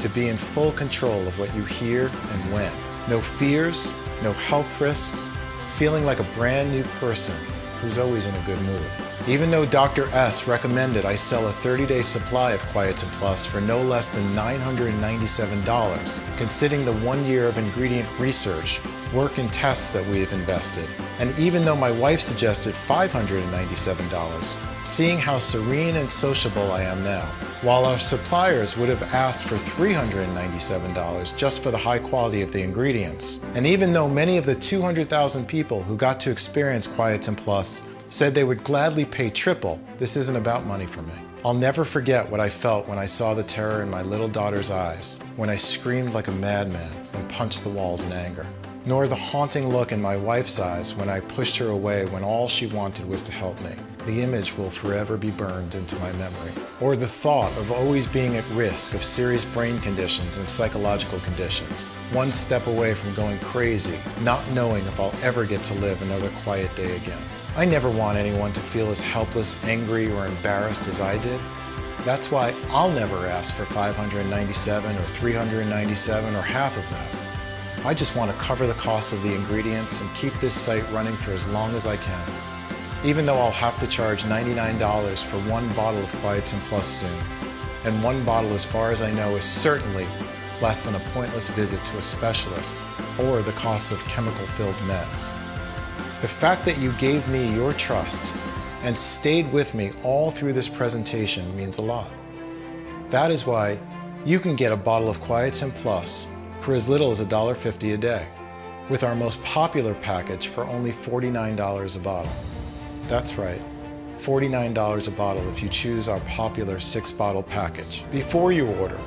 [SPEAKER 1] to be in full control of what you hear and when? No fears, no health risks, feeling like a brand new person who's always in a good mood. Even though Dr. S recommended I sell a 30-day supply of Quietum Plus for no less than $997, considering the 1 year of ingredient research, work and tests that we have invested, and even though my wife suggested $597, seeing how serene and sociable I am now, while our suppliers would have asked for $397 just for the high quality of the ingredients, and even though many of the 200,000 people who got to experience Quietum Plus said they would gladly pay triple, this isn't about money for me. I'll never forget what I felt when I saw the terror in my little daughter's eyes, when I screamed like a madman and punched the walls in anger, nor the haunting look in my wife's eyes when I pushed her away when all she wanted was to help me. The image will forever be burned into my memory. Or the thought of always being at risk of serious brain conditions and psychological conditions, one step away from going crazy, not knowing if I'll ever get to live another quiet day again. I never want anyone to feel as helpless, angry, or embarrassed as I did. That's why I'll never ask for $597 or $397 or half of that. I just want to cover the cost of the ingredients and keep this site running for as long as I can. Even though I'll have to charge $99 for one bottle of Quietum Plus soon. And one bottle, as far as I know, is certainly less than a pointless visit to a specialist or the cost of chemical-filled meds. The fact that you gave me your trust and stayed with me all through this presentation means a lot. That is why you can get a bottle of Quietum Plus for as little as $1.50 a day, with our most popular package for only $49 a bottle. That's right, $49 a bottle if you choose our popular 6-bottle package. Before you order,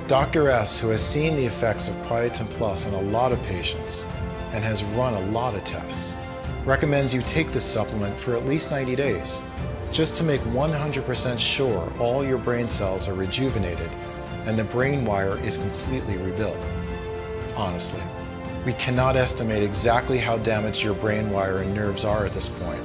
[SPEAKER 1] Dr. S, who has seen the effects of Quietum Plus on a lot of patients and has run a lot of tests, recommends you take this supplement for at least 90 days, just to make 100% sure all your brain cells are rejuvenated and the brain wire is completely rebuilt. Honestly, we cannot estimate exactly how damaged your brain wire and nerves are at this point.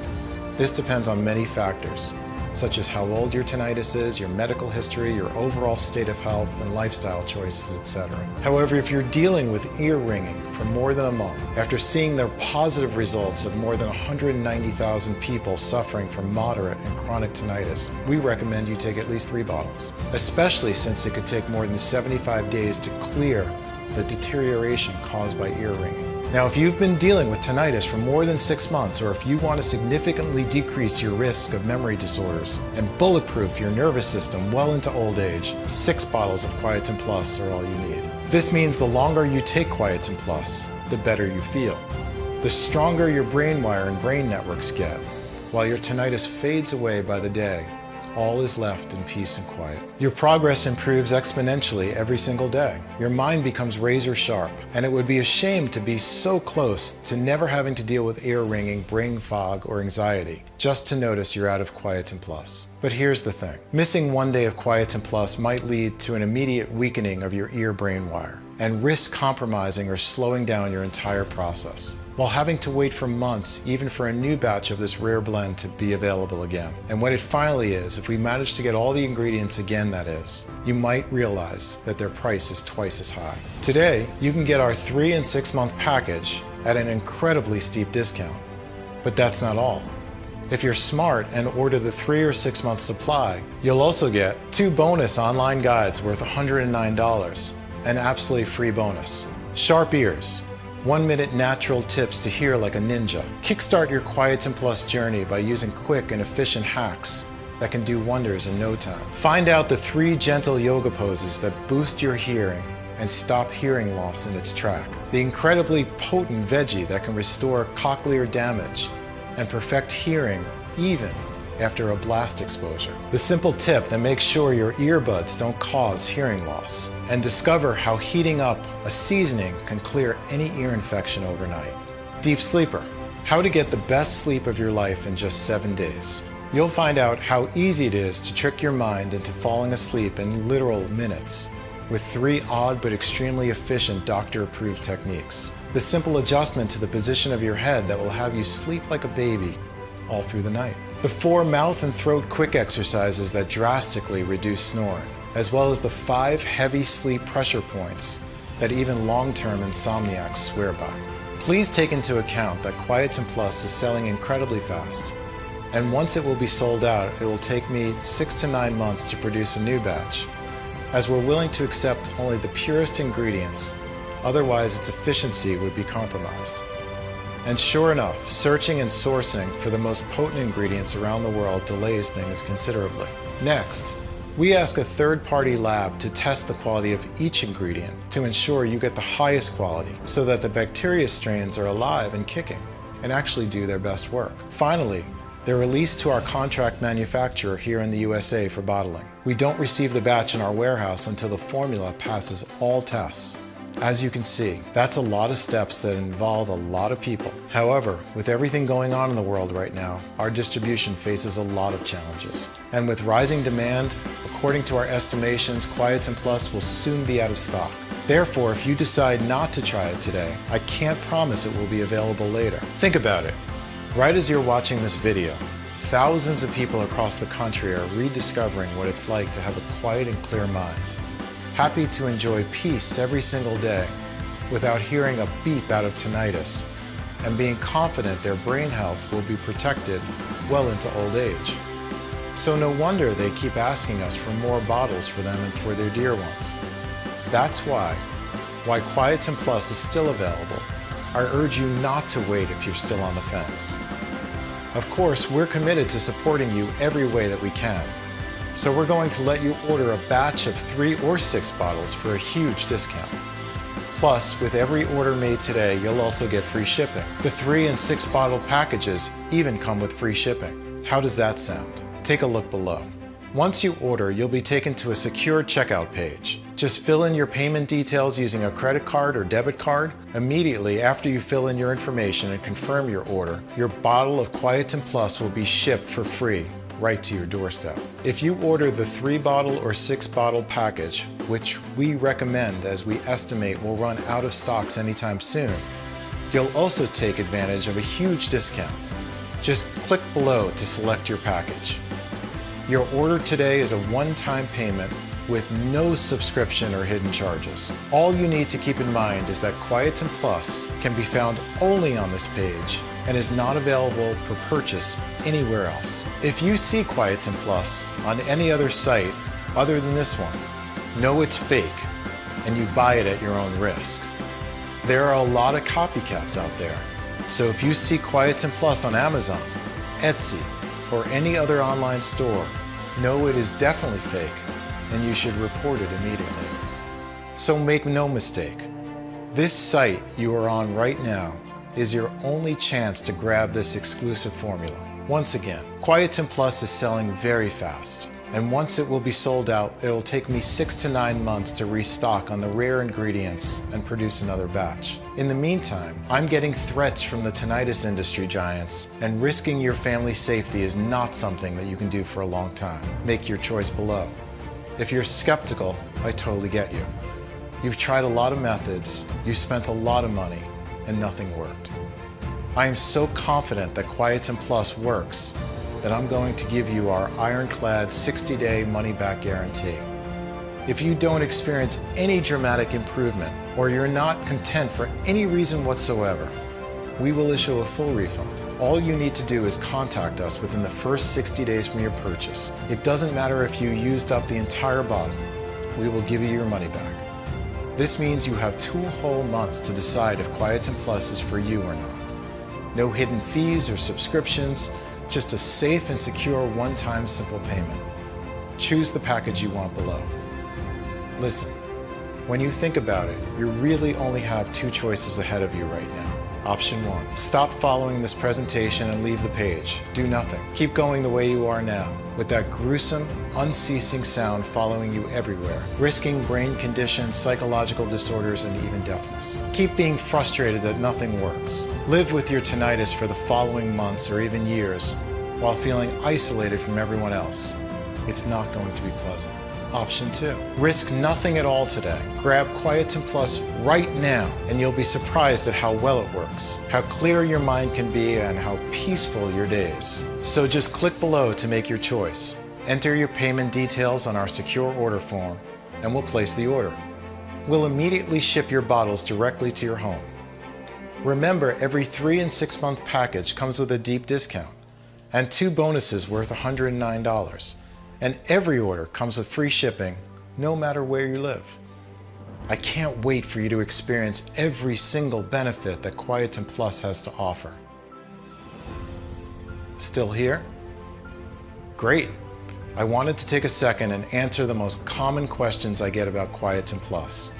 [SPEAKER 1] This depends on many factors, such as how old your tinnitus is, your medical history, your overall state of health, and lifestyle choices, etc. However, if you're dealing with ear ringing for more than a month, after seeing the positive results of more than 190,000 people suffering from moderate and chronic tinnitus, we recommend you take at least 3 bottles, especially since it could take more than 75 days to clear the deterioration caused by ear ringing. Now, if you've been dealing with tinnitus for more than 6 months, or if you want to significantly decrease your risk of memory disorders and bulletproof your nervous system well into old age, 6 bottles of Quietum Plus are all you need. This means the longer you take Quietum Plus, the better you feel. The stronger your brain wire and brain networks get, while your tinnitus fades away by the day. All is left in peace and quiet. Your progress improves exponentially every single day. Your mind becomes razor sharp, and it would be a shame to be so close to never having to deal with ear ringing, brain fog, or anxiety, just to notice you're out of Quietum Plus. But here's the thing. Missing 1 day of Quietum Plus might lead to an immediate weakening of your ear-brain wire and risk compromising or slowing down your entire process, while having to wait for months even for a new batch of this rare blend to be available again. And when it finally is, if we manage to get all the ingredients again, that is, you might realize that their price is twice as high. Today, you can get our 3- and 6-month package at an incredibly steep discount. But that's not all. If you're smart and order the 3- or 6-month supply, you'll also get 2 bonus online guides worth $109, an absolutely free bonus. Sharp ears, 1-minute natural tips to hear like a ninja. Kickstart your Quietum Plus journey by using quick and efficient hacks that can do wonders in no time. Find out the 3 gentle yoga poses that boost your hearing and stop hearing loss in its track. The incredibly potent veggie that can restore cochlear damage and perfect hearing even after a blast exposure. The simple tip that makes sure your earbuds don't cause hearing loss. And discover how heating up a seasoning can clear any ear infection overnight. Deep Sleeper, how to get the best sleep of your life in just 7 days. You'll find out how easy it is to trick your mind into falling asleep in literal minutes with 3 odd but extremely efficient doctor-approved techniques. The simple adjustment to the position of your head that will have you sleep like a baby all through the night. The 4 mouth and throat quick exercises that drastically reduce snoring, as well as the 5 heavy sleep pressure points that even long-term insomniacs swear by. Please take into account that Quietum Plus is selling incredibly fast, and once it will be sold out, it will take me 6 to 9 months to produce a new batch, as we're willing to accept only the purest ingredients, otherwise its efficiency would be compromised. And sure enough, searching and sourcing for the most potent ingredients around the world delays things considerably. Next, we ask a third-party lab to test the quality of each ingredient to ensure you get the highest quality so that the bacteria strains are alive and kicking and actually do their best work. Finally, they're released to our contract manufacturer here in the USA for bottling. We don't receive the batch in our warehouse until the formula passes all tests. As you can see, that's a lot of steps that involve a lot of people. However, with everything going on in the world right now, our distribution faces a lot of challenges. And with rising demand, according to our estimations, Quietum Plus will soon be out of stock. Therefore, if you decide not to try it today, I can't promise it will be available later. Think about it. Right as you're watching this video, thousands of people across the country are rediscovering what it's like to have a quiet and clear mind. Happy to enjoy peace every single day without hearing a beep out of tinnitus, and being confident their brain health will be protected well into old age. So no wonder they keep asking us for more bottles for them and for their dear ones. That's why Quietum Plus is still available. I urge you not to wait if you're still on the fence. Of course, we're committed to supporting you every way that we can. So we're going to let you order a batch of 3 or 6 bottles for a huge discount. Plus, with every order made today, you'll also get free shipping. The 3 and 6 bottle packages even come with free shipping. How does that sound? Take a look below. Once you order, you'll be taken to a secure checkout page. Just fill in your payment details using a credit card or debit card. Immediately after you fill in your information and confirm your order, your bottle of Quietum Plus will be shipped for free right to your doorstep. If you order the 3 bottle or 6 bottle package, which we recommend as we estimate will run out of stocks anytime soon, you'll also take advantage of a huge discount. Just click below to select your package. Your order today is a one-time payment with no subscription or hidden charges. All you need to keep in mind is that Quietum Plus can be found only on this page and is not available for purchase anywhere else. If you see Quietum Plus on any other site other than this one, know it's fake and you buy it at your own risk. There are a lot of copycats out there, so if you see Quietum Plus on Amazon, Etsy, or any other online store, know it is definitely fake and you should report it immediately. So make no mistake, this site you are on right now is your only chance to grab this exclusive formula. Once again, Quietum Plus is selling very fast, and once it will be sold out, it'll take me 6 to 9 months to restock on the rare ingredients and produce another batch. In the meantime, I'm getting threats from the tinnitus industry giants, and risking your family's safety is not something that you can do for a long time. Make your choice below. If you're skeptical, I totally get you. You've tried a lot of methods, you've spent a lot of money, and nothing worked. I am so confident that Quietum Plus works that I'm going to give you our ironclad 60-day money-back guarantee. If you don't experience any dramatic improvement or you're not content for any reason whatsoever, we will issue a full refund. All you need to do is contact us within the first 60 days from your purchase. It doesn't matter if you used up the entire bottle, we will give you your money back. This means you have 2 whole months to decide if Quietum Plus is for you or not. No hidden fees or subscriptions, just a safe and secure one-time simple payment. Choose the package you want below. Listen, when you think about it, you really only have 2 choices ahead of you right now. Option 1, stop following this presentation and leave the page. Do nothing. Keep going the way you are now, with that gruesome, unceasing sound following you everywhere, risking brain conditions, psychological disorders, and even deafness. Keep being frustrated that nothing works. Live with your tinnitus for the following months or even years while feeling isolated from everyone else. It's not going to be pleasant. Option 2, risk nothing at all today. Grab Quietum Plus right now and you'll be surprised at how well it works, how clear your mind can be, and how peaceful your days. So just click below to make your choice. Enter your payment details on our secure order form and we'll place the order. We'll immediately ship your bottles directly to your home. Remember, every 3 and 6 month package comes with a deep discount and 2 bonuses worth $109. And every order comes with free shipping, no matter where you live. I can't wait for you to experience every single benefit that Quietum Plus has to offer. Still here? Great. I wanted to take a second and answer the most common questions I get about Quietum Plus.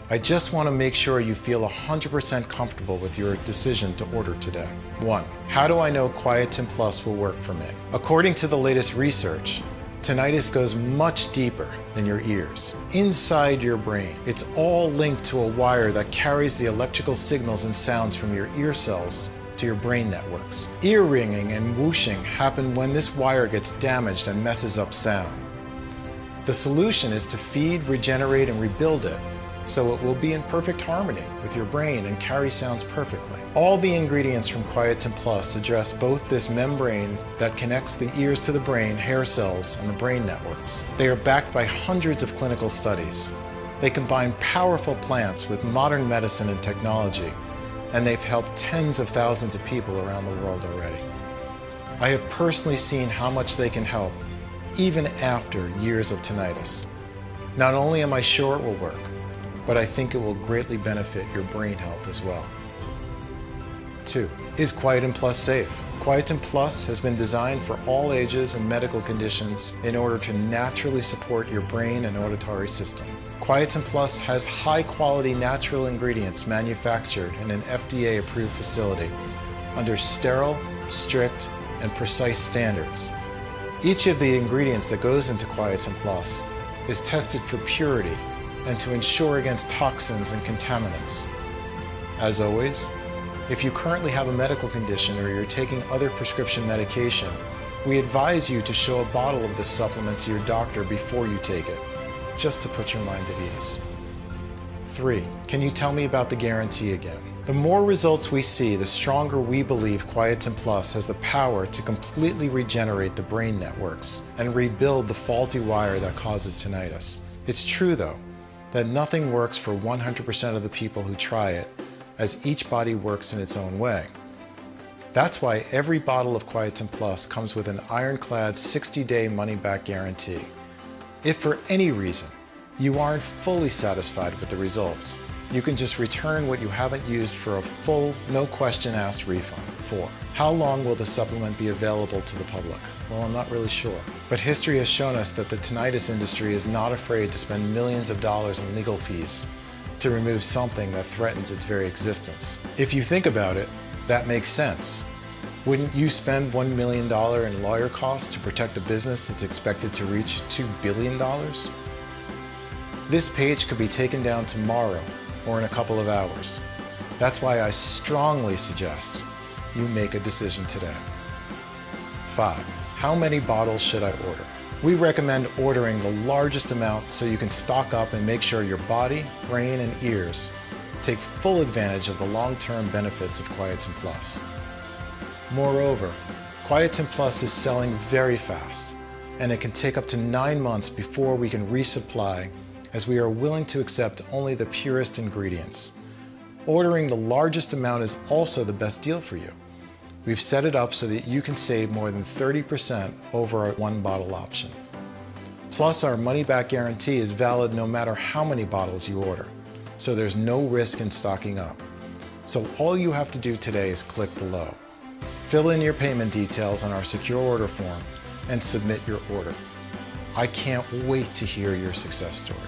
[SPEAKER 1] I just want to make sure you feel 100% comfortable with your decision to order today. 1. How do I know Quietum Plus will work for me? According to the latest research, tinnitus goes much deeper than your ears. Inside your brain, it's all linked to a wire that carries the electrical signals and sounds from your ear cells to your brain networks. Ear ringing and whooshing happen when this wire gets damaged and messes up sound. The solution is to feed, regenerate, and rebuild it so it will be in perfect harmony with your brain and carry sounds perfectly. All the ingredients from Quietum Plus address both this membrane that connects the ears to the brain, hair cells, and the brain networks. They are backed by hundreds of clinical studies. They combine powerful plants with modern medicine and technology, and they've helped tens of thousands of people around the world already. I have personally seen how much they can help, even after years of tinnitus. Not only am I sure it will work, but I think it will greatly benefit your brain health as well. 2. Is Quietum Plus safe? Quietum Plus has been designed for all ages and medical conditions in order to naturally support your brain and auditory system. Quietum Plus has high-quality natural ingredients manufactured in an FDA-approved facility under sterile, strict, and precise standards. Each of the ingredients that goes into Quietum Plus is tested for purity and to ensure against toxins and contaminants. As always, if you currently have a medical condition or you're taking other prescription medication, we advise you to show a bottle of this supplement to your doctor before you take it, just to put your mind at ease. 3. Can you tell me about the guarantee again? The more results we see, the stronger we believe Quietum Plus has the power to completely regenerate the brain networks and rebuild the faulty wire that causes tinnitus. It's true, though, that nothing works for 100% of the people who try it, as each body works in its own way. That's why every bottle of Quietum Plus comes with an ironclad 60-day money-back guarantee. If for any reason you aren't fully satisfied with the results, you can just return what you haven't used for a full, no-question-asked refund. 4. How long will the supplement be available to the public? Well, I'm not really sure. But history has shown us that the tinnitus industry is not afraid to spend millions of dollars in legal fees to remove something that threatens its very existence. If you think about it, that makes sense. Wouldn't you spend $1 million in lawyer costs to protect a business that's expected to reach $2 billion? This page could be taken down tomorrow or in a couple of hours. That's why I strongly suggest you make a decision today. 5. How many bottles should I order? We recommend ordering the largest amount so you can stock up and make sure your body, brain, and ears take full advantage of the long-term benefits of Quietum Plus. Moreover, Quietum Plus is selling very fast, and it can take up to 9 months before we can resupply, as we are willing to accept only the purest ingredients. Ordering the largest amount is also the best deal for you. We've set it up so that you can save more than 30% over our one-bottle option. Plus, our money-back guarantee is valid no matter how many bottles you order, so there's no risk in stocking up. So all you have to do today is click below. Fill in your payment details on our secure order form and submit your order. I can't wait to hear your success story.